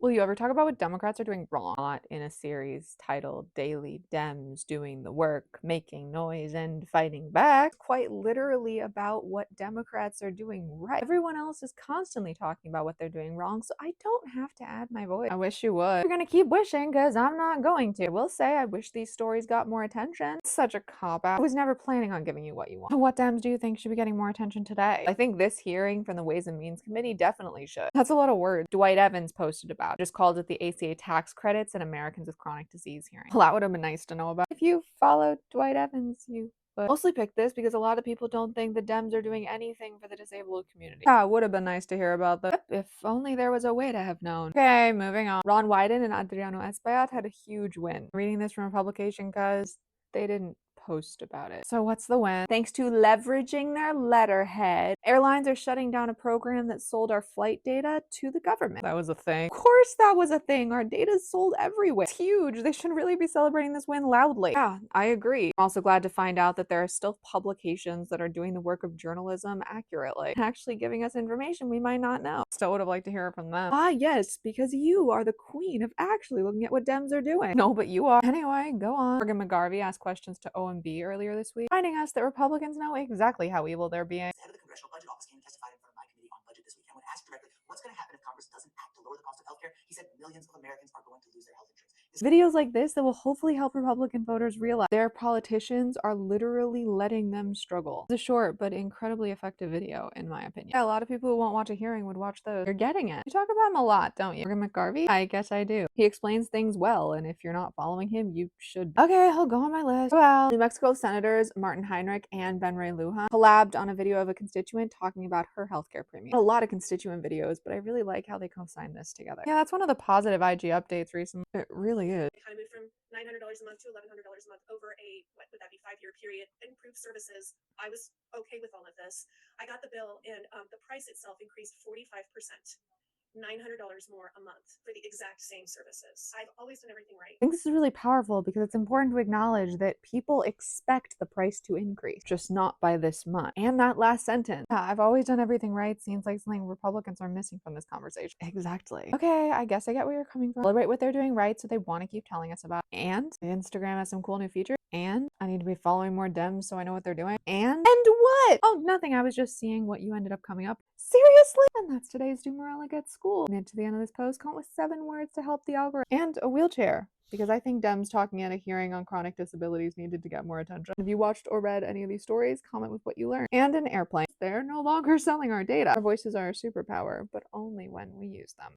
Will you ever talk about what Democrats are doing wrong? Not in a series titled Daily Dems Doing the Work, Making Noise, and Fighting Back. Quite literally about what Democrats are doing right. Everyone else is constantly talking about what they're doing wrong, so I don't have to add my voice. I wish you would. You're gonna keep wishing, because I'm not going to. I will say I wish these stories got more attention. It's such a cop-out. I was never planning on giving you what you want. What Dems do you think should be getting more attention today? I think this hearing from the Ways and Means Committee definitely should. That's a lot of words. Dwight Evans posted about it. Just called it the ACA tax credits and Americans with chronic disease hearing. Well, that would have been nice to know about. If you followed Dwight Evans, you but mostly picked this because a lot of people don't think the Dems are doing anything for the disabled community. Yeah, it would have been nice to hear about that. Yep, if only there was a way to have known. Okay, moving on. Ron Wyden and Adriano Espaillat had a huge win. I'm reading this from a publication because they didn't post about it. So what's the win? Thanks to leveraging their letterhead, airlines are shutting down a program that sold our flight data to the government. That was a thing. Of course that was a thing. Our data is sold everywhere. It's huge. They should really be celebrating this win loudly. Yeah, I agree. I'm also glad to find out that there are still publications that are doing the work of journalism accurately and actually giving us information we might not know. Still would have liked to hear it from them. Ah, yes, because you are the queen of actually looking at what Dems are doing. No, but you are. Anyway, go on. Morgan McGarvey asked questions to OMB earlier this week, finding us that Republicans know exactly how evil they're being. The head of the Congressional Budget Office came and testified in front of my committee on budget this week. And when asked directly, what's going to happen if Congress doesn't act to lower the cost of healthcare, he said millions of Americans are going to lose their health insurance. Videos like this that will hopefully help Republican voters realize their politicians are literally letting them struggle. It's a short but incredibly effective video, in my opinion. Yeah, a lot of people who won't watch a hearing would watch those. You're getting it. You talk about him a lot, don't you? Morgan McGarvey? I guess I do. He explains things well, and if you're not following him, you should. Okay, he'll go on my list. Well, New Mexico Senators Martin Heinrich and Ben Ray Lujan collabed on a video of a constituent talking about her healthcare premium. A lot of constituent videos, but I really like how they co-signed this together. Yeah, that's one of the positive IG updates recently. It really is. Kind of moved from $900 a month to $1,100 a month over a, what would that be, 5-year period. Improved services. I was okay with all of this. I got the bill, and the price itself increased 45%. $900 more a month for the exact same services. I've always done everything right. I think this is really powerful because it's important to acknowledge that people expect the price to increase, just not by this much. And that last sentence, yeah, I've always done everything right, seems like something Republicans are missing from this conversation. Exactly. Okay, I guess I get where you're coming from. Celebrate what they're doing right, so they want to keep telling us about it. And Instagram has some cool new features. And I need to be following more Dems so I know what they're doing. And what? Oh, nothing. I was just seeing what you ended up coming up. Seriously? And that's today's Do Morella Get School. Made to the end of this post, come up with 7 words to help the algorithm. And a wheelchair. Because I think Dems talking at a hearing on chronic disabilities needed to get more attention. If you watched or read any of these stories, comment with what you learned. And an airplane. They're no longer selling our data. Our voices are a superpower, but only when we use them.